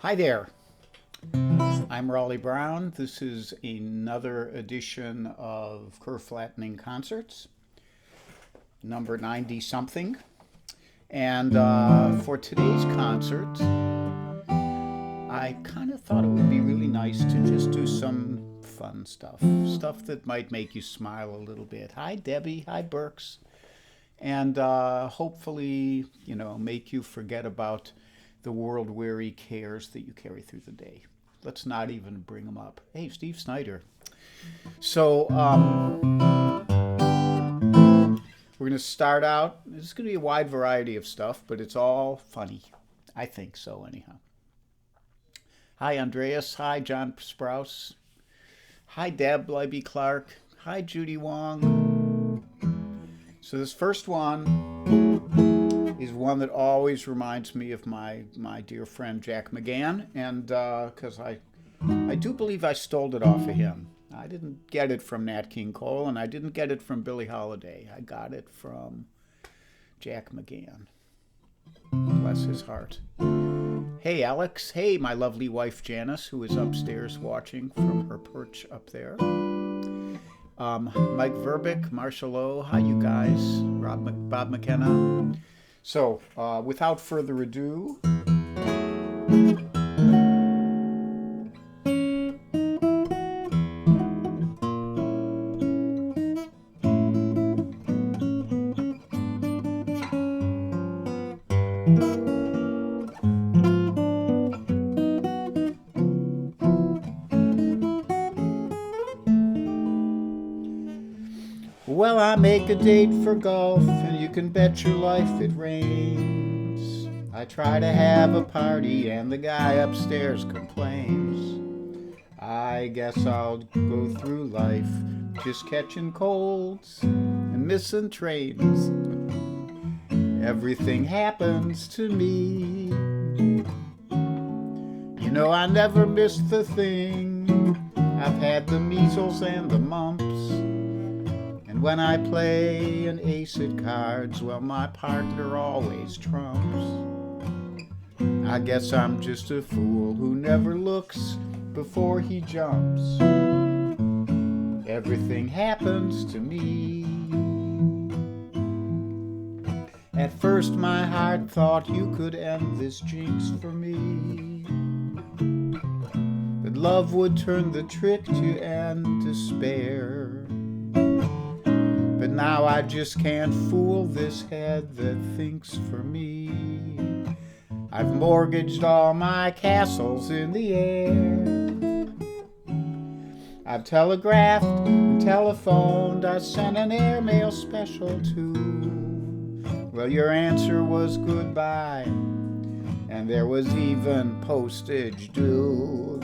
Hi there. I'm Raleigh Brown. This is another edition of Curve Flattening Concerts, number 90 something. And for today's concert, I kind of thought it would be really nice to just do some fun stuff that might make you smile a little bit. Hi, Debbie. Hi, Burks. And hopefully, make you forget about the world-weary cares that you carry through the day. Let's not even bring them up. Hey, Steve Snyder. So we're going to start out. It's going to be a wide variety of stuff, but it's all funny. I think so, anyhow. Hi, Andreas. Hi, John Sprouse. Hi, Deb Libby Clark. Hi, Judy Wong. So this first one is one that always reminds me of my dear friend Jack McGann, and because I do believe I stole it off of him. I didn't get it from Nat King Cole, and I didn't get it from Billie Holiday. I got it from Jack McGann. Bless his heart. Hey, Alex. Hey, my lovely wife Janice, who is upstairs watching from her perch up there. Mike Verbick, Marshall O. Hi, you guys. Bob McKenna. So, without further ado, well, I make a date for golf, and you can bet your life it rains. I try to have a party, and the guy upstairs complains. I guess I'll go through life just catching colds and missing trains. Everything happens to me. You know I never miss the thing. I've had the measles and the mumps. When I play an ace at cards, well, my partner always trumps. I guess I'm just a fool who never looks before he jumps. Everything happens to me. At first my heart thought you could end this jinx for me, that love would turn the trick to end despair. But now I just can't fool this head that thinks for me. I've mortgaged all my castles in the air. I've telegraphed and telephoned. I sent an airmail special too. Well, your answer was goodbye, and there was even postage due.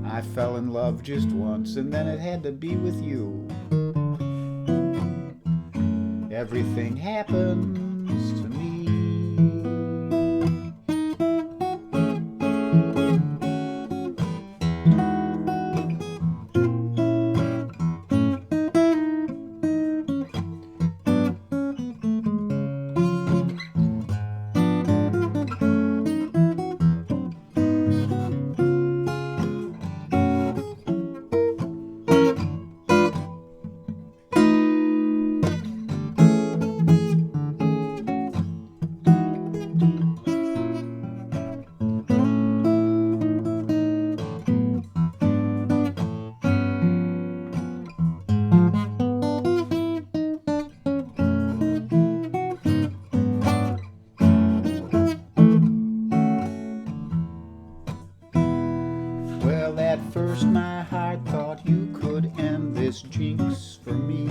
I fell in love just once, and then it had to be with you. Everything happens to me. At first my heart thought you could end this jinx for me,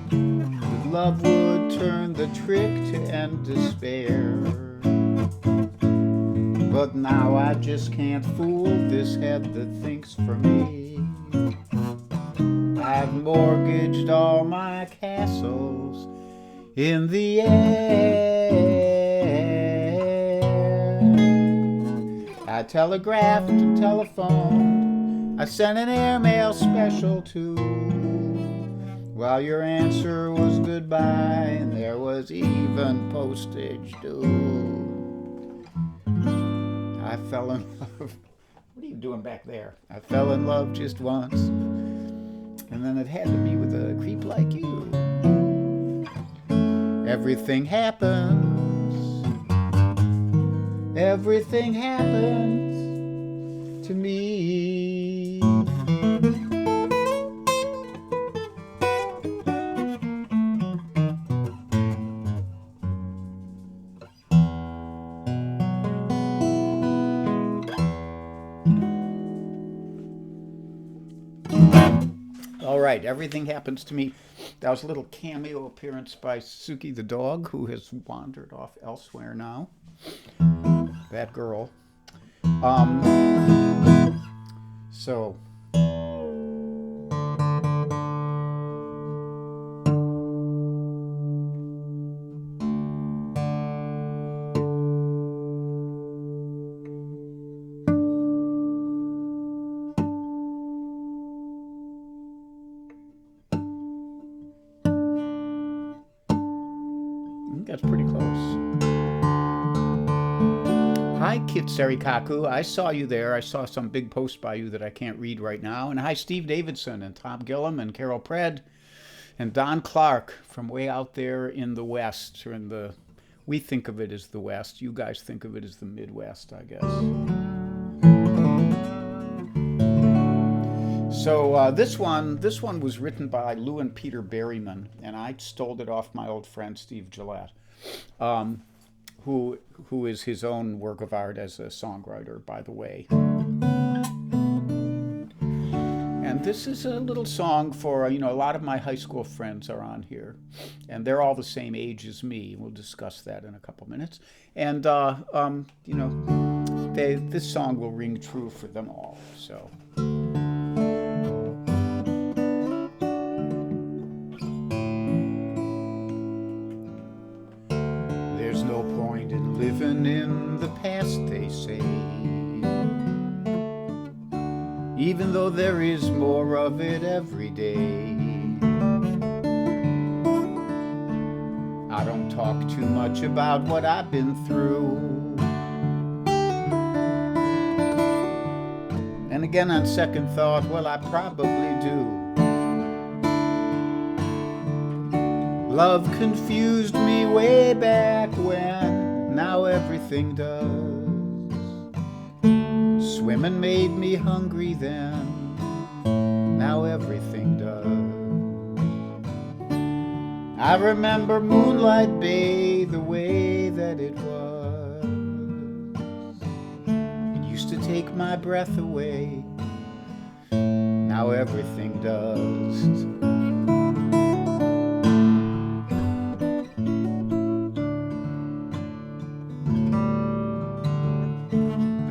that love would turn the trick to end despair. But now I just can't fool this head that thinks for me. I've mortgaged all my castles in the air. I telegraphed and telephoned. I sent an airmail special too. While your answer was goodbye, and there was even postage due. I fell in love. What are you doing back there? I fell in love just once. And then it had to be with a creep like you. Everything happens. Everything happens to me. All right, everything happens to me. That was a little cameo appearance by Suki the dog, who has wandered off elsewhere now. That girl. So. That's pretty close. Hi, Kitsarikaku. I saw you there. I saw some big post by you that I can't read right now. And hi, Steve Davidson and Tom Gillum and Carol Pred and Don Clark from way out there in the West, or in the, we think of it as the West. You guys think of it as the Midwest, I guess. So this one was written by Lou and Peter Berryman, and I stole it off my old friend Steve Gillette, who is his own work of art as a songwriter, by the way. And this is a little song for, a lot of my high school friends are on here, and they're all the same age as me. We'll discuss that in a couple minutes. And, this song will ring true for them all, so. There's no point in living in the past, they say, even though there is more of it every day. I don't talk too much about what I've been through. And again, on second thought, well, I probably do. Love confused me way back when, now everything does. Swimming made me hungry then, now everything does. I remember Moonlight Bay the way that it was. It used to take my breath away, now everything does.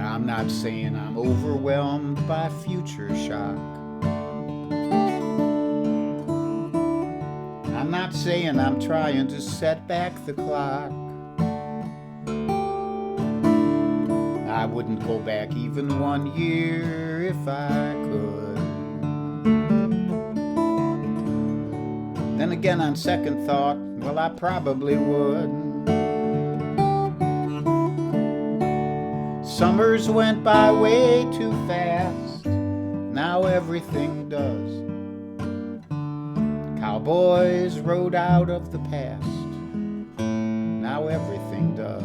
I'm not saying I'm overwhelmed by future shock. I'm not saying I'm trying to set back the clock. I wouldn't go back even 1 year if I could. Then again, on second thought, well, I probably would. Summers went by way too fast, now everything does. Cowboys rode out of the past, now everything does.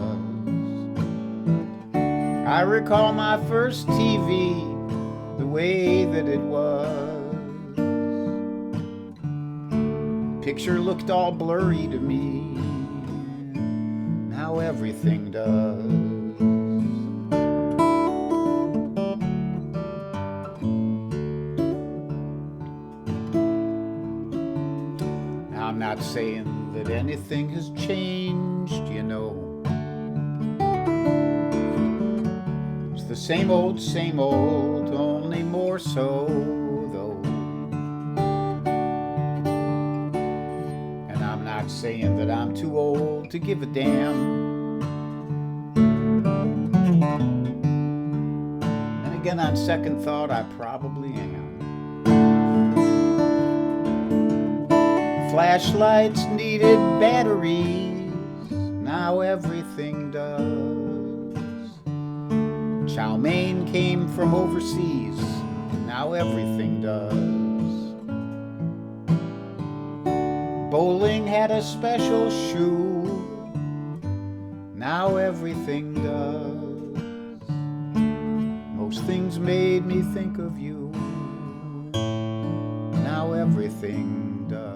I recall my first TV, the way that it was. Picture looked all blurry to me, now everything does. I'm not saying that anything has changed, It's the same old, only more so, though. And I'm not saying that I'm too old to give a damn. And again, on second thought, I probably am. Flashlights needed batteries, now everything does. Chow mein came from overseas, now everything does. Bowling had a special shoe, now everything does. Most things made me think of you, now everything does.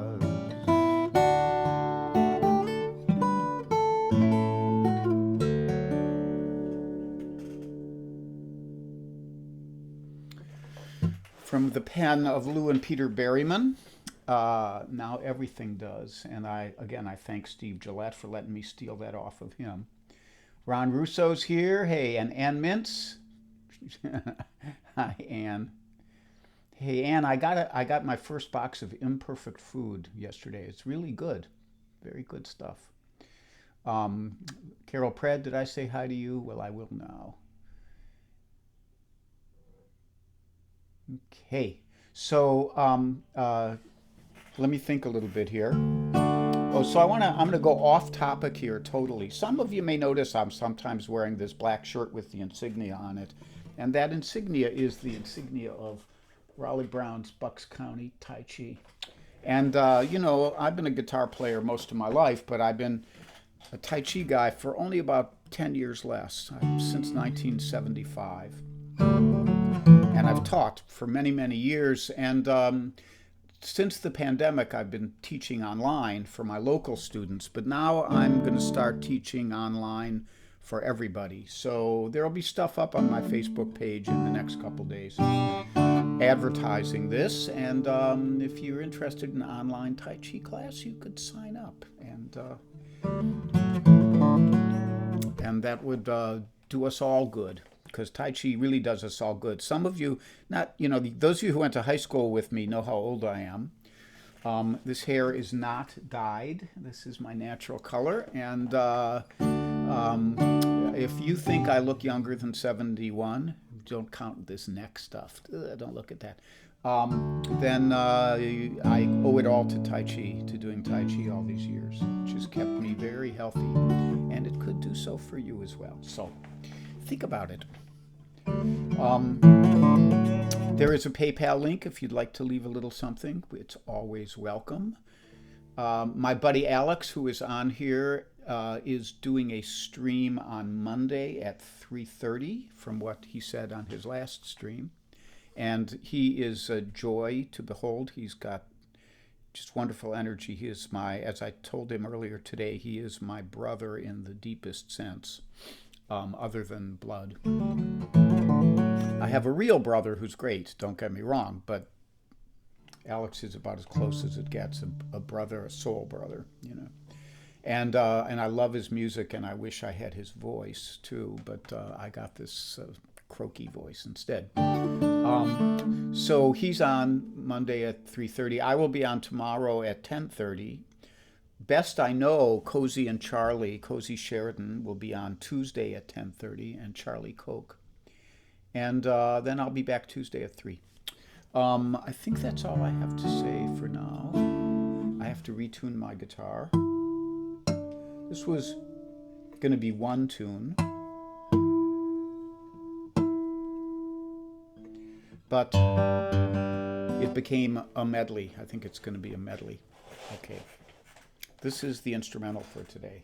From the pen of Lou and Peter Berryman, now everything does. And I thank Steve Gillette for letting me steal that off of him. Ron Russo's here. Hey, and Ann Mintz. Hi, Ann. Hey, Ann, I got my first box of Imperfect Food yesterday. It's really good. Very good stuff. Carol Pred, did I say hi to you? Well, I will now. Okay, so let me think a little bit here. Oh, so I'm gonna go off topic here totally. Some of you may notice I'm sometimes wearing this black shirt with the insignia on it, and that insignia is the insignia of Raleigh Brown's Bucks County Tai Chi. And you know, I've been a guitar player most of my life, but I've been a Tai Chi guy for only about 10 years less, since 1975. And I've taught for many, many years. And since the pandemic, I've been teaching online for my local students. But now I'm going to start teaching online for everybody. So there'll be stuff up on my Facebook page in the next couple days advertising this. And if you're interested in an online Tai Chi class, you could sign up. And that would do us all good, because Tai Chi really does us all good. Some of you, those of you who went to high school with me know how old I am. This hair is not dyed. This is my natural color. And if you think I look younger than 71, don't count this neck stuff. Don't look at that. Then I owe it all to Tai Chi, to doing Tai Chi all these years, which has kept me very healthy. And it could do so for you as well. So think about it. There is a PayPal link if you'd like to leave a little something. It's always welcome. My buddy Alex, who is on here, is doing a stream on Monday at 3:30, from what he said on his last stream. And he is a joy to behold. He's got just wonderful energy. He is as I told him earlier today, he is my brother in the deepest sense. Other than blood. I have a real brother who's great, don't get me wrong, but Alex is about as close as it gets, a brother, a soul brother, you know. And I love his music, and I wish I had his voice too, but I got this croaky voice instead. So he's on Monday at 3:30. I will be on tomorrow at 10:30. Best I know, Cozy and Charlie, Cozy Sheridan, will be on Tuesday at 10:30, and Charlie Koch. And then I'll be back Tuesday at 3. I think that's all I have to say for now. I have to retune my guitar. This was going to be one tune, but it became a medley. I think it's going to be a medley. Okay. This is the instrumental for today.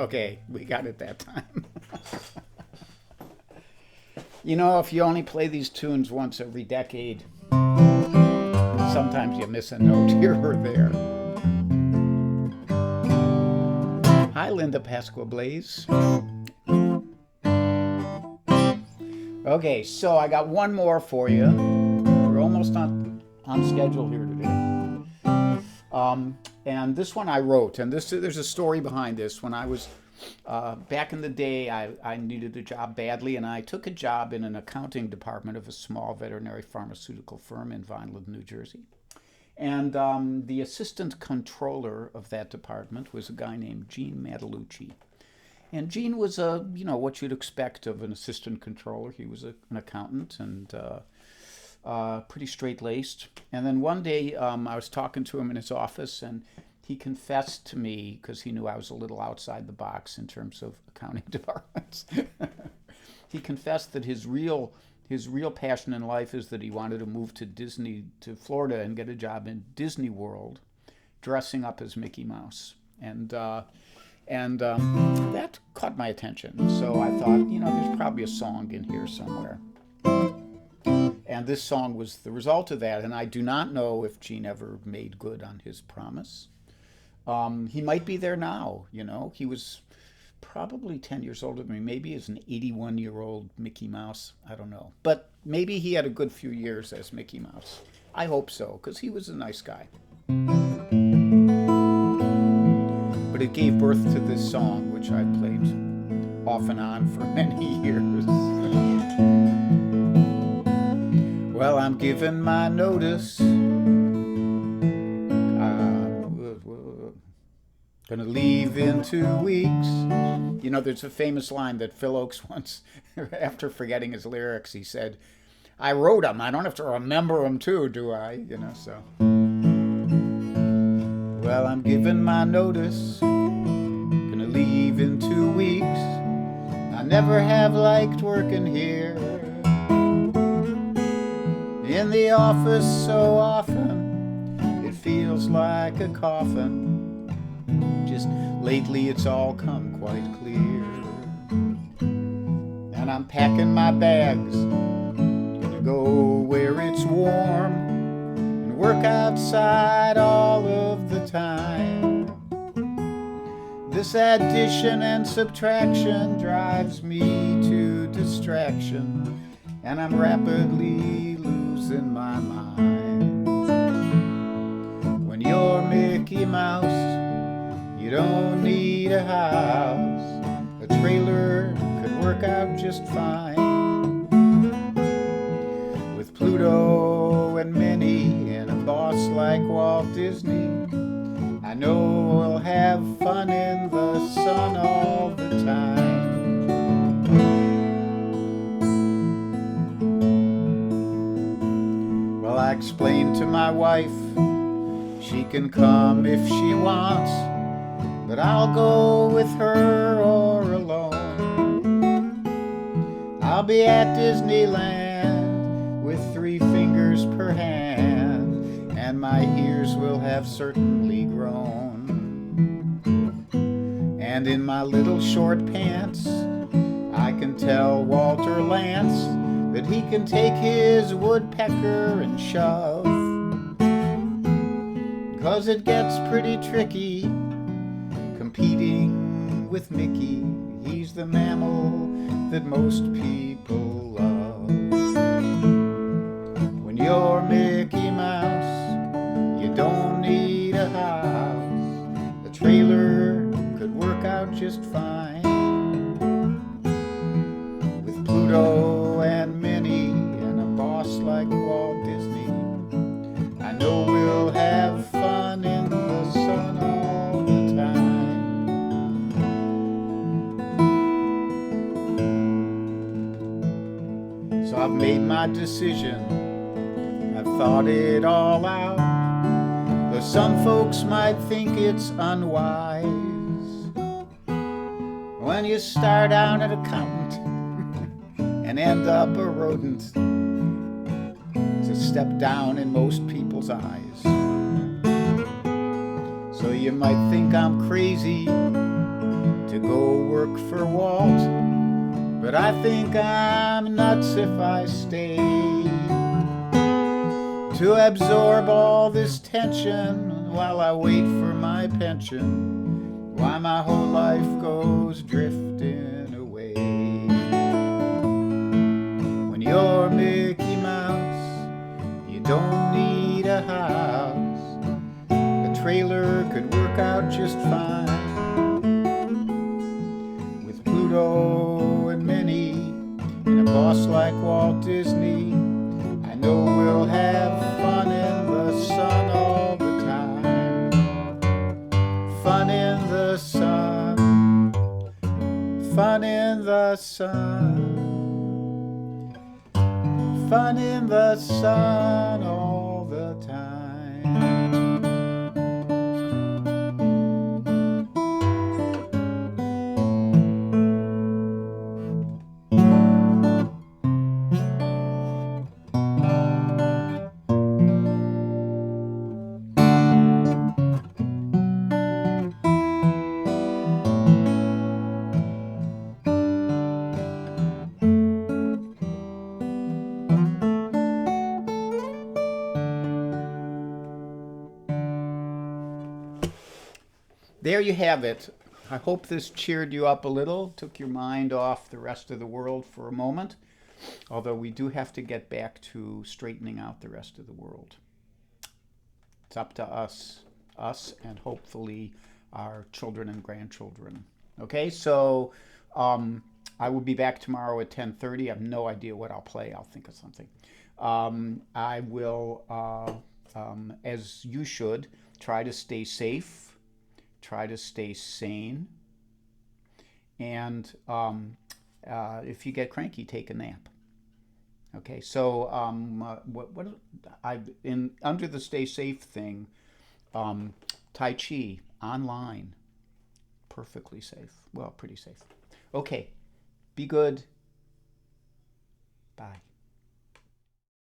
Okay, we got it that time. You know, if you only play these tunes once every decade, sometimes you miss a note here or there. Hi, Linda Pasqua Blaze. Okay, so I got one more for you. We're almost on schedule here today. And this one I wrote, and there's a story behind this. When I was back in the day, I needed a job badly, and I took a job in an accounting department of a small veterinary pharmaceutical firm in Vineland, New Jersey. And the assistant controller of that department was a guy named Gene Matalucci. And Gene was what you'd expect of an assistant controller. He was an accountant and pretty straight-laced. And then one day I was talking to him in his office, and he confessed to me, because he knew I was a little outside the box in terms of accounting departments. He confessed that his real passion in life is that he wanted to move to Florida and get a job in Disney World, dressing up as Mickey Mouse. And that caught my attention. So I thought, there's probably a song in here somewhere. And this song was the result of that. And I do not know if Gene ever made good on his promise. He might be there now, He was probably 10 years older than me. Maybe he's an 81-year-old Mickey Mouse. I don't know. But maybe he had a good few years as Mickey Mouse. I hope so, because he was a nice guy. But it gave birth to this song, which I played off and on for many years. Well, I'm giving my notice. Gonna leave in 2 weeks. There's a famous line that Phil Oakes once, after forgetting his lyrics, he said, I wrote them. I don't have to remember them too, do I? So. Well, I'm giving my notice. Gonna leave in 2 weeks. I never have liked working here. In the office so often, it feels like a coffin. Just lately it's all come quite clear. And I'm packing my bags to go where it's warm and work outside all of the time. This addition and subtraction drives me to distraction, and I'm rapidly losing my mind. When you're Mickey Mouse, you don't need a house. A trailer could work out just fine. With Pluto and Minnie and a boss like Walt Disney, I know we'll have fun in the sun all the time. Well, I explained to my wife, she can come if she wants, but I'll go with her or alone. I'll be at Disneyland with 3 fingers per hand, and my ears will have certainly grown. And in my little short pants, I can tell Walter Lance that he can take his woodpecker and shove, 'cause it gets pretty tricky competing with Mickey. He's the mammal that most people love. When you're Mickey Mouse, you don't need a house. A trailer could work out just fine. With Pluto and Minnie and a boss like Walt Disney, I know we'll have fun in the sun all the time. So I've made my decision, I've thought it all out, though some folks might think it's unwise. When you start out an accountant and end up a rodent, to step down in most people's eyes. So you might think I'm crazy to go work for Walt, but I think I'm nuts if I stay to absorb all this tension while I wait for my pension. Why my whole life goes drifting away. When you're Mickey Mouse, you don't need a house. A trailer could work out just fine. With Pluto and Minnie and a boss like Walt Disney, I know we'll have fun in the sun all the time. Fun in the sun. Fun in the sun. Fun in the sun all the time. There you have it. I hope this cheered you up a little, took your mind off the rest of the world for a moment, although we do have to get back to straightening out the rest of the world. It's up to us and hopefully our children and grandchildren. Okay, so I will be back tomorrow at 10:30. I have no idea what I'll play. I'll think of something. I will, as you should, try to stay safe. Try to stay sane, and if you get cranky, take a nap. Okay, so under the stay safe thing, Tai Chi online, perfectly safe. Well, pretty safe. Okay, be good. Bye.